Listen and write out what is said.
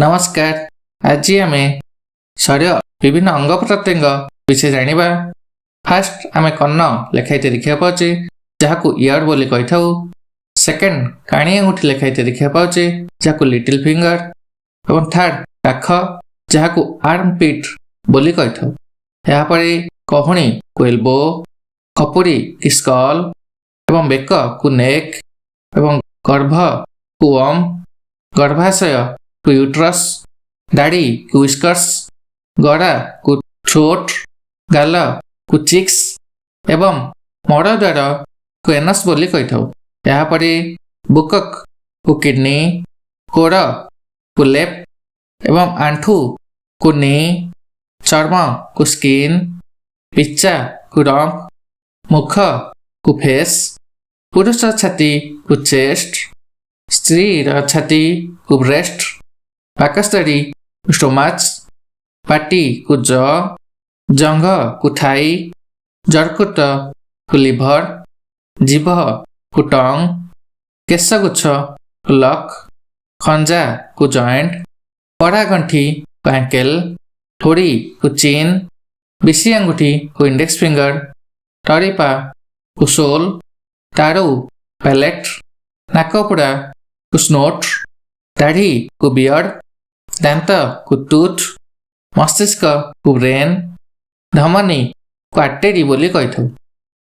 नमस्कार। आज आम शरीर विभिन्न अंग प्रत्यंग विषय जाना। फास्ट आम कन्न लेखाई देखा पाचे जहाँ इयर बोली कही था। सेकेंड काणी अंगूठी लेखाई देखा पाचे जहाँ लिटिल फिंगर और थर्ड काख जहाँ आर्म पिट बोली कही था। यापर कहूणी को एल्बो, खपुरी की स्कल एवं बेक को नेक एवं गर्भ को वम, गर्भाशय को यूट्रस, दाढ़ी को विस्कर्स, गड़ा को थ्रोट, गाल को चिक्स एवं मड़द्वार को एनस बोली कही था। यापर बुकक को किडनी, कोड़ को लेप एवं आंठू को नी, चर्म को स्किन, पिच्चा को रंग, मुख को फेस, पुरुष छाती को चेस्ट, स्त्री छाती को ब्रेस्ट, पाकस्थली को स्टोमच, पाटी को जॉ, जंघ को थाई, जड़कुट को लिभर, जीभ को टंग, केशगुच्छ को लक, खंजा को जॉइंट, पड़ा गंठी को एंकल, थोड़ी को चीन, बिशी अंगूठी को इंडेक्स फिंगर, टरीपा को सोल, ताड़ू पैलेट, नाकपुड़ा को स्नोट, दाढ़ी को बियर्ड, दांत को टूथ, मस्तिष्क को ब्रेन, धमनी को आर्टेरी बोली कही था।